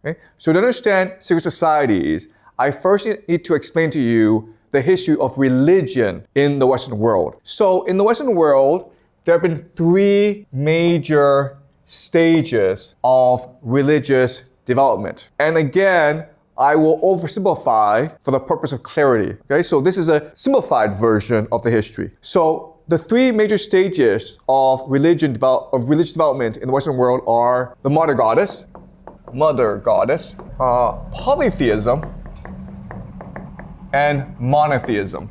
Okay? So to understand secret societies, I first need to explain to you the history of religion in the Western world. So in the Western world, there have been three major stages of religious development. And again, I will oversimplify for the purpose of clarity. Okay, so this is a simplified version of the history. So the three major stages of religious development in the Western world are the mother goddess, polytheism, and monotheism.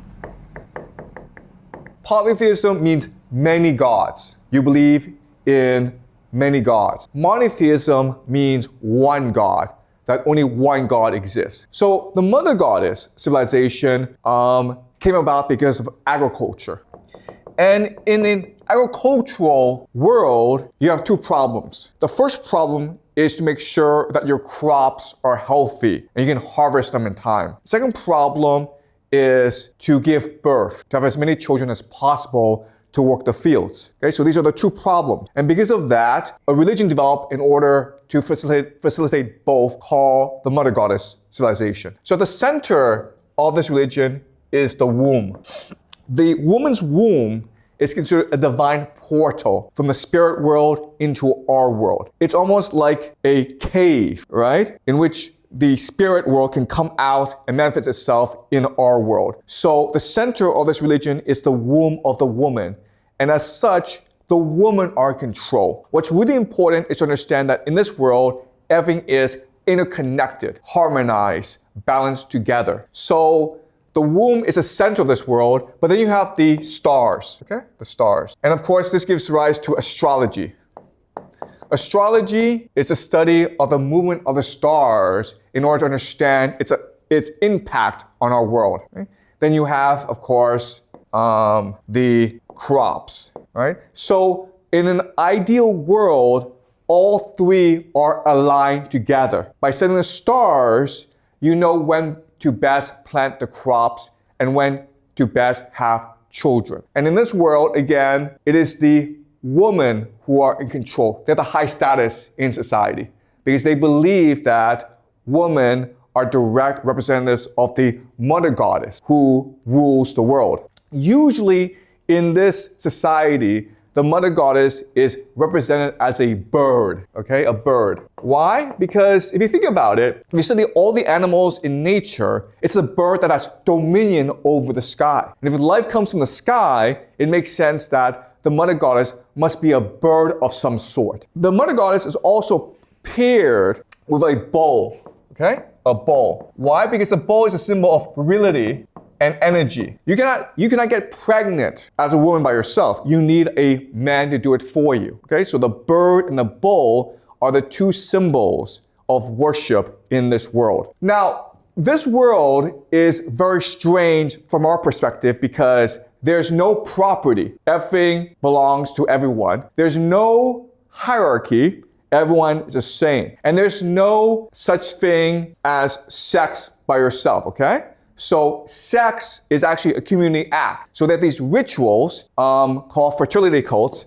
Polytheism means many gods. You believe in many gods. Monotheism means one god, that only one god exists. So the mother goddess civilization came about because of agriculture. And in an agricultural world, you have two problems. The first problem is to make sure that your crops are healthy and you can harvest them in time. The second problem is to give birth, to have as many children as possible to work the fields. Okay, so these are the two problems. And because of that, a religion developed in order to facilitate both, called the mother goddess civilization. So at the center of this religion is the womb. The woman's womb is considered a divine portal from the spirit world into our world. It's almost like a cave, right? In which the spirit world can come out and manifest itself in our world. So the center of this religion is the womb of the woman. And as such, the women are in control. What's really important is to understand that in this world, everything is interconnected, harmonized, balanced together. So the womb is the center of this world, but then you have the stars, okay? The stars. And of course, this gives rise to astrology. Astrology is the study of the movement of the stars in order to understand its impact on our world. Okay? Then you have, of course, the crops, right? So in an ideal world, all three are aligned together. By studying the stars, you know when to best plant the crops and when to best have children. And in this world, again, it is the women who are in control. They have the high status in society because they believe that women are direct representatives of the mother goddess who rules the world. Usually in this society, the mother goddess is represented as a bird, okay? A bird. Why? Because if you think about it, if you study all the animals in nature, it's a bird that has dominion over the sky. And if life comes from the sky, it makes sense that the mother goddess must be a bird of some sort. The mother goddess is also paired with a bull, okay? A bull. Why? Because the bull is a symbol of virility and energy. You cannot get pregnant as a woman by yourself. You need a man to do it for you. Okay, so the bird and the bull are the two symbols of worship in this world. Now, this world is very strange from our perspective because there's no property. Everything belongs to everyone. There's no hierarchy. Everyone is the same. And there's no such thing as sex by yourself, okay? So sex is actually a community act. So that these rituals called fertility cults,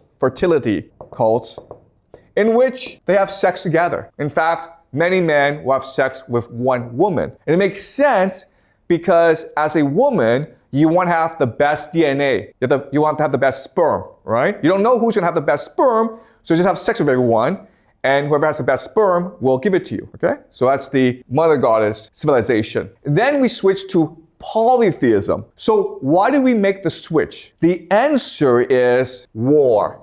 in which they have sex together. In fact, many men will have sex with one woman. And it makes sense because as a woman, you want to have the best DNA. You want to have the best sperm, right? You don't know who's going to have the best sperm, so just have sex with everyone. And whoever has the best sperm will give it to you, okay? So that's the mother goddess civilization. Then we switch to polytheism. So why did we make the switch? The answer is war.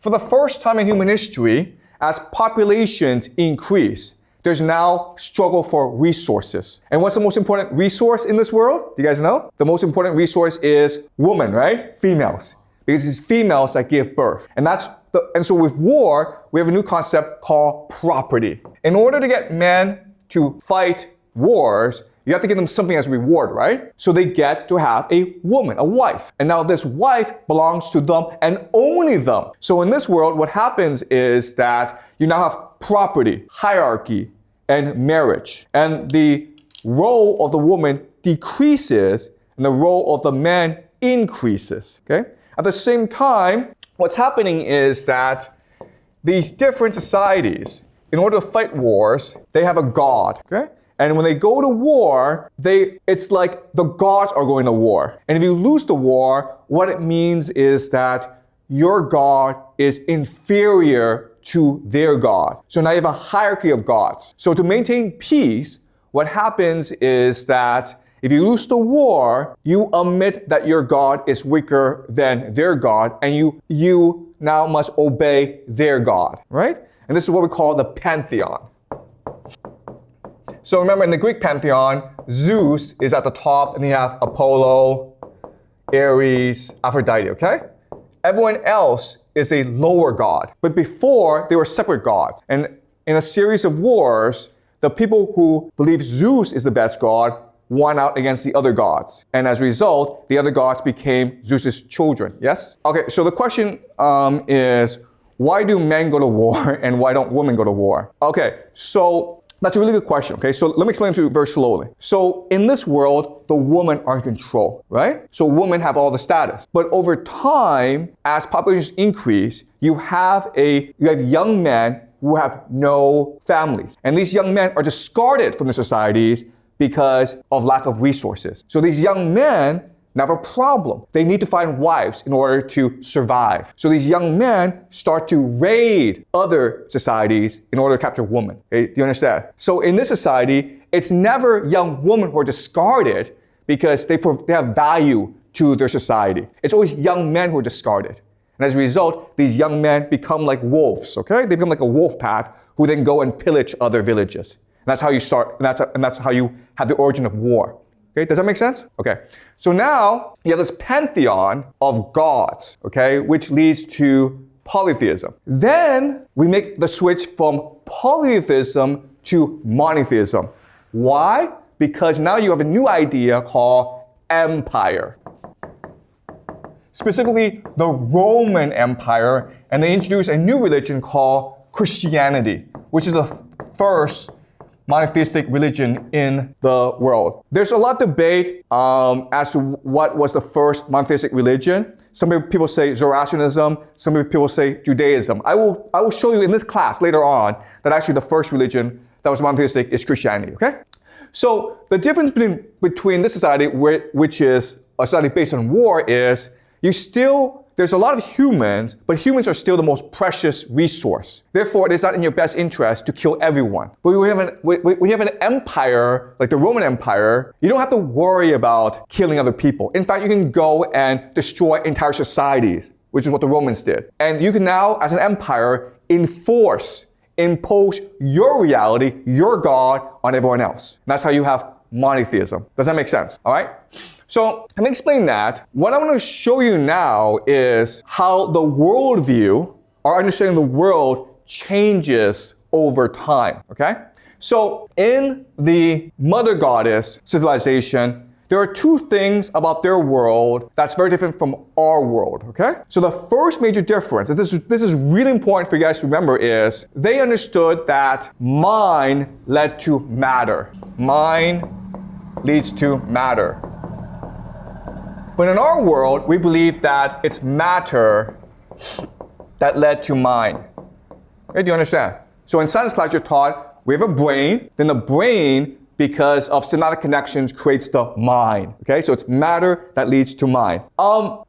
For the first time in human history, as populations increase, there's now struggle for resources. And what's the most important resource in this world? Do you guys know? The most important resource is women, right? Females. Because it's females that give birth. And so with war, we have a new concept called property. In order to get men to fight wars, you have to give them something as a reward, right? So they get to have a woman, a wife. And now this wife belongs to them and only them. So in this world, what happens is that you now have property, hierarchy, and marriage. And the role of the woman decreases and the role of the man increases, okay? At the same time, what's happening is that these different societies, in order to fight wars, they have a god, okay? And when they go to war, it's like the gods are going to war. And if you lose the war, what it means is that your god is inferior to their god. So now you have a hierarchy of gods. So to maintain peace, what happens is that if you lose the war, you admit that your god is weaker than their god, and you now must obey their god, right? And this is what we call the pantheon. So remember, in the Greek pantheon, Zeus is at the top, and you have Apollo, Ares, Aphrodite, okay? Everyone else is a lower god. But before, they were separate gods. And in a series of wars, the people who believe Zeus is the best god won out against the other gods. And as a result, the other gods became Zeus's children, yes? Okay, so the question is, why do men go to war and why don't women go to war? Okay, so that's a really good question, okay? So let me explain it to you very slowly. So in this world, the women are in control, right? So women have all the status. But over time, as populations increase, you have young men who have no families. And these young men are discarded from the societies because of lack of resources. So these young men now have a problem. They need to find wives in order to survive. So these young men start to raid other societies in order to capture women. Okay? Do you understand? So in this society, it's never young women who are discarded because they have value to their society. It's always young men who are discarded. And as a result, these young men become like wolves, okay? They become like a wolf pack who then go and pillage other villages. And that's how you start, and that's how you have the origin of war. Okay, does that make sense? Okay, so now you have this pantheon of gods, okay, which leads to polytheism. Then we make the switch from polytheism to monotheism. Why? Because now you have a new idea called empire. Specifically, the Roman Empire, and they introduced a new religion called Christianity, which is the first monotheistic religion in the world. There's a lot of debate as to what was the first monotheistic religion. Some people say Zoroastrianism, some people say Judaism. I will show you in this class later on that actually the first religion that was monotheistic is Christianity, okay? So the difference between this society, which is a society based on war, is there's a lot of humans, but humans are still the most precious resource. Therefore, it is not in your best interest to kill everyone. But when you have an empire, like the Roman Empire, you don't have to worry about killing other people. In fact, you can go and destroy entire societies, which is what the Romans did. And you can now, as an empire, impose your reality, your God, on everyone else. And that's how you have monotheism. Does that make sense? All right? So, having explained that, what I'm going to show you now is how the worldview, our understanding of the world, changes over time, okay? So, in the Mother Goddess civilization, there are two things about their world that's very different from our world, okay? So the first major difference, and this is really important for you guys to remember, is they understood that mind led to matter. Mind leads to matter. But in our world, we believe that it's matter that led to mind. Okay, do you understand? So in science class, you're taught we have a brain, then the brain, because of synaptic connections, creates the mind. Okay, so it's matter that leads to mind.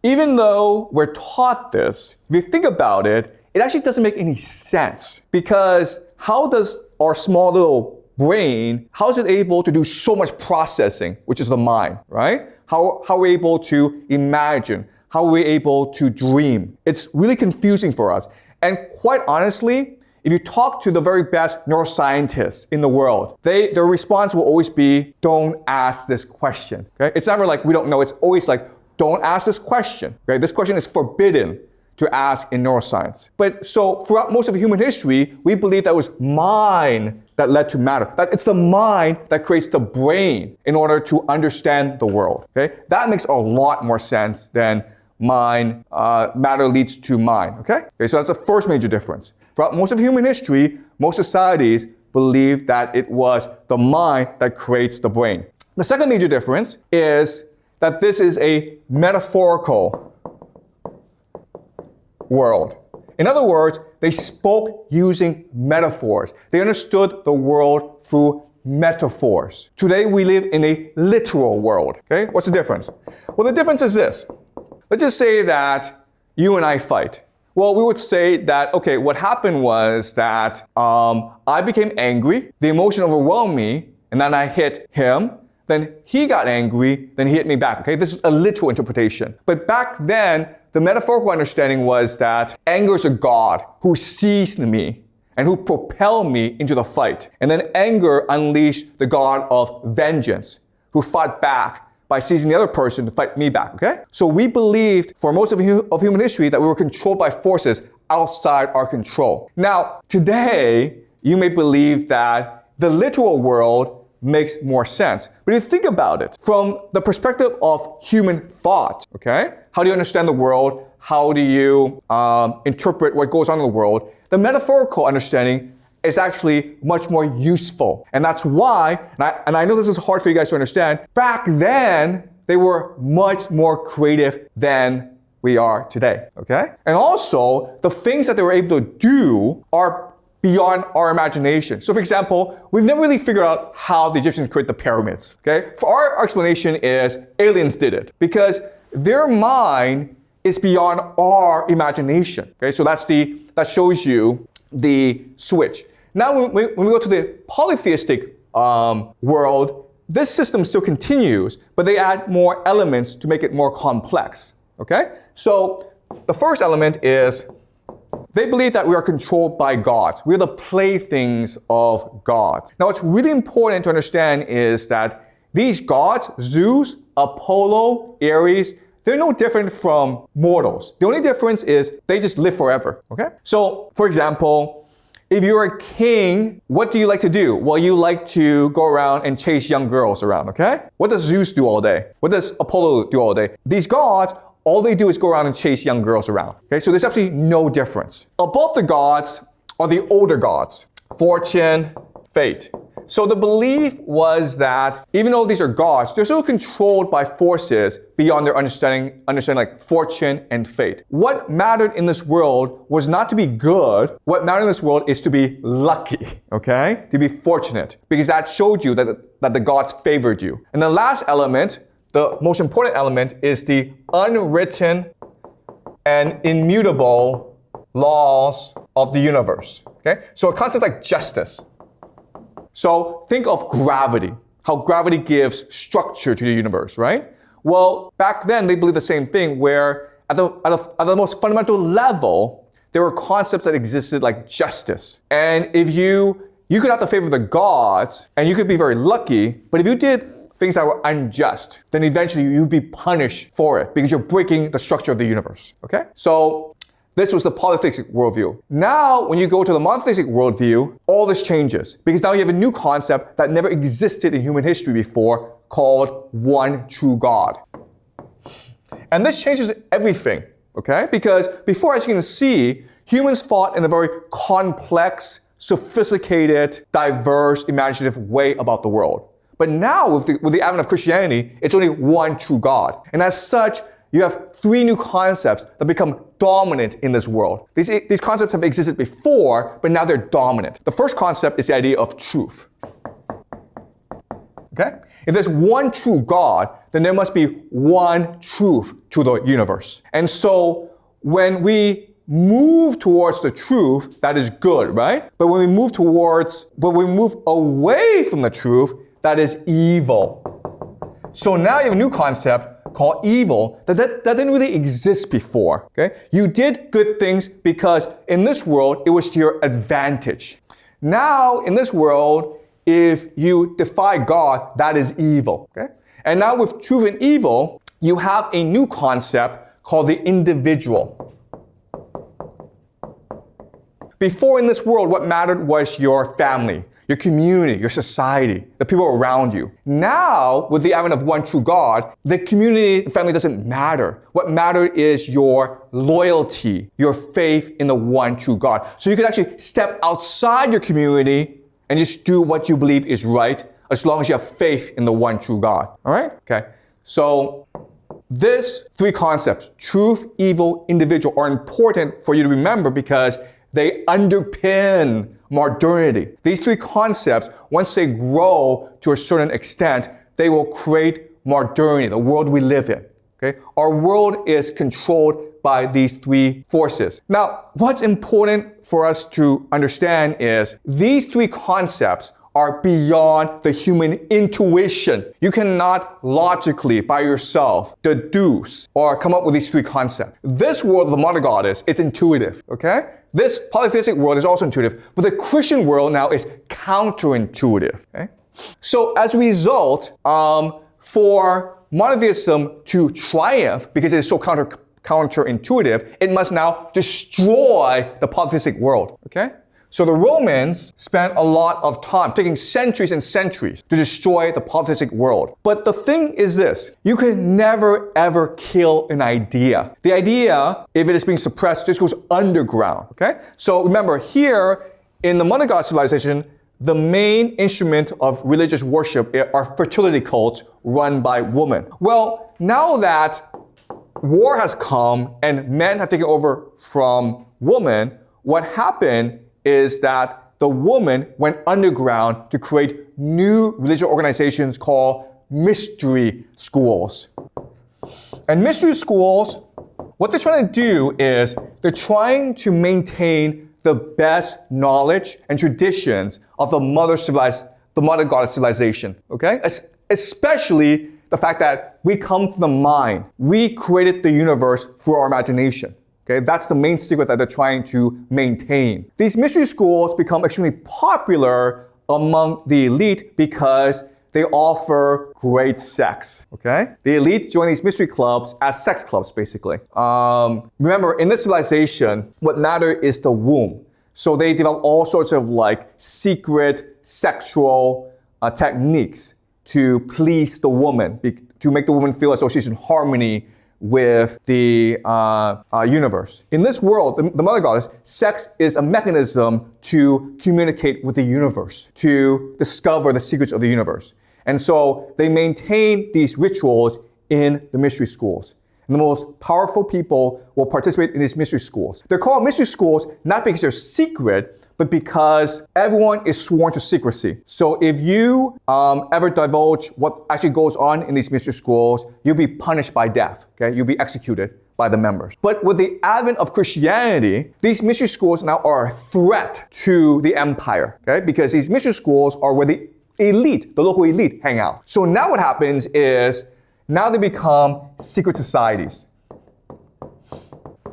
Even though we're taught this, if you think about it, it actually doesn't make any sense. Because how does our small little brain, how is it able to do so much processing, which is the mind, right? How are we able to imagine? How are we able to dream? It's really confusing for us. And quite honestly, if you talk to the very best neuroscientists in the world, their response will always be, don't ask this question. Okay? It's never like we don't know. It's always like, don't ask this question. Okay? This question is forbidden to ask in neuroscience. But so throughout most of human history, we believe that it was mind that led to matter. That it's the mind that creates the brain in order to understand the world. Okay? That makes a lot more sense than matter leads to mind. Okay? So that's the first major difference. Throughout most of human history, most societies believe that it was the mind that creates the brain. The second major difference is that this is a metaphorical world. In other words, they spoke using metaphors. They understood the world through metaphors. Today we live in a literal world. Okay? What's the difference? Well, the difference is this. Let's just say that you and I fight. Well, we would say that, okay, what happened was that I became angry, the emotion overwhelmed me, and then I hit him. Then he got angry, then he hit me back. Okay, this is a literal interpretation. But back then, the metaphorical understanding was that anger is a god who seized me and who propelled me into the fight. And then anger unleashed the god of vengeance, who fought back by seizing the other person to fight me back. Okay? So we believed for most of human history that we were controlled by forces outside our control. Now, today, you may believe that the literal world makes more sense. But if you think about it from the perspective of human thought, okay? How do you understand the world? How do you interpret what goes on in the world? The metaphorical understanding is actually much more useful. And that's why, and I know this is hard for you guys to understand, back then, they were much more creative than we are today, okay? And also, the things that they were able to do are beyond our imagination. So for example, we've never really figured out how the Egyptians created the pyramids, okay? For our explanation is aliens did it because their mind is beyond our imagination, okay? So that shows you the switch. Now when we go to the polytheistic world, this system still continues, but they add more elements to make it more complex, okay? So the first element is they believe that we are controlled by gods. We are the playthings of gods. Now, what's really important to understand is that these gods, Zeus, Apollo, Ares, they're no different from mortals. The only difference is they just live forever, okay? So, for example, if you're a king, what do you like to do? Well, you like to go around and chase young girls around, okay? What does Zeus do all day? What does Apollo do all day? These gods, all they do is go around and chase young girls around. Okay, so there's absolutely no difference. Above the gods are the older gods, fortune, fate. So the belief was that even though these are gods, they're still controlled by forces beyond their understanding like fortune and fate. What mattered in this world was not to be good. What mattered in this world is to be lucky, okay? To be fortunate, because that showed you that the gods favored you. And the last element, the most important element, is the unwritten and immutable laws of the universe. Okay? So a concept like justice. So think of gravity, how gravity gives structure to the universe, right? Well, back then they believed the same thing where at the most fundamental level, there were concepts that existed like justice. And if you could have the favor of the gods and you could be very lucky, but if you did things that were unjust, then eventually you'd be punished for it because you're breaking the structure of the universe, okay? So this was the polytheistic worldview. Now, when you go to the monotheistic worldview, all this changes because now you have a new concept that never existed in human history before called one true God. And this changes everything, okay? Because before, as you can see, humans thought in a very complex, sophisticated, diverse, imaginative way about the world. But now, with the advent of Christianity, it's only one true God. And as such, you have three new concepts that become dominant in this world. These concepts have existed before, but now they're dominant. The first concept is the idea of truth. Okay? If there's one true God, then there must be one truth to the universe. And so, when we move towards the truth, that is good, right? But when we move away from the truth, that is evil. So now you have a new concept called evil that didn't really exist before. Okay? You did good things because in this world, it was to your advantage. Now, in this world, if you defy God, that is evil. Okay? And now with truth and evil, you have a new concept called the individual. Before in this world, what mattered was your family, your community, your society, the people around you. Now, with the advent of one true God, the community, the family doesn't matter. What matters is your loyalty, your faith in the one true God. So you can actually step outside your community and just do what you believe is right, as long as you have faith in the one true God. All right? Okay. So these three concepts, truth, evil, individual, are important for you to remember because They underpin modernity. These three concepts, once they grow to a certain extent, they will create modernity, the world we live in. Okay? Our world is controlled by these three forces. Now, what's important for us to understand is these three concepts are beyond the human intuition. You cannot logically, by yourself, deduce or come up with these three concepts. This world of the mother goddess, it's intuitive, okay? This polytheistic world is also intuitive, but the Christian world now is counterintuitive, okay? So as a result, for monotheism to triumph, because it is so counterintuitive, it must now destroy the polytheistic world, okay? So the Romans spent a lot of time, taking centuries and centuries, to destroy the polytheistic world. But the thing is this, you can never ever kill an idea. The idea, if it is being suppressed, just goes underground, okay? So remember, here in the mother god civilization, the main instrument of religious worship are fertility cults run by women. Well, now that war has come and men have taken over from women, what happened is that the woman went underground to create new religious organizations called mystery schools. And mystery schools, what they're trying to do is they're trying to maintain the best knowledge and traditions of the mother goddess civilization, okay? Especially the fact that we come from the mind. We created the universe through our imagination. Okay, that's the main secret that they're trying to maintain. These mystery schools become extremely popular among the elite because they offer great sex, okay? The elite join these mystery clubs as sex clubs, basically. Remember, in this civilization, what matters is the womb. So they develop all sorts of like secret sexual techniques to please the woman, to make the woman feel as though she's in harmony with the universe. In this world, the mother goddess, sex is a mechanism to communicate with the universe, to discover the secrets of the universe. And so they maintain these rituals in the mystery schools. And the most powerful people will participate in these mystery schools. They're called mystery schools not because they're secret, but because everyone is sworn to secrecy. So if you ever divulge what actually goes on in these mystery schools, you'll be punished by death, okay? You'll be executed by the members. But with the advent of Christianity, these mystery schools now are a threat to the empire, okay? Because these mystery schools are where the elite, the local elite, hang out. So now what happens is, now they become secret societies.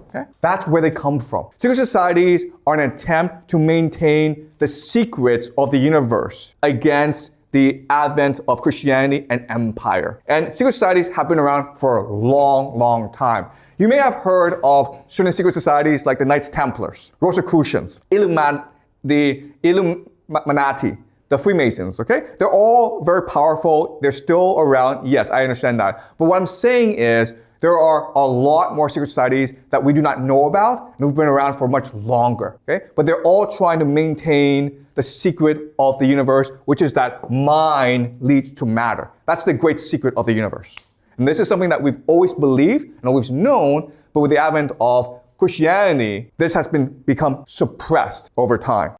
Okay? That's where they come from. Secret societies are an attempt to maintain the secrets of the universe against the advent of Christianity and empire. And secret societies have been around for a long, long time. You may have heard of certain secret societies like the Knights Templars, Rosicrucians, the Illuminati, the Freemasons, okay? They're all very powerful. They're still around. Yes, I understand that. But what I'm saying is, there are a lot more secret societies that we do not know about and who've been around for much longer, okay? But they're all trying to maintain the secret of the universe, which is that mind leads to matter. That's the great secret of the universe. And this is something that we've always believed and always known, but with the advent of Christianity, this has become suppressed over time.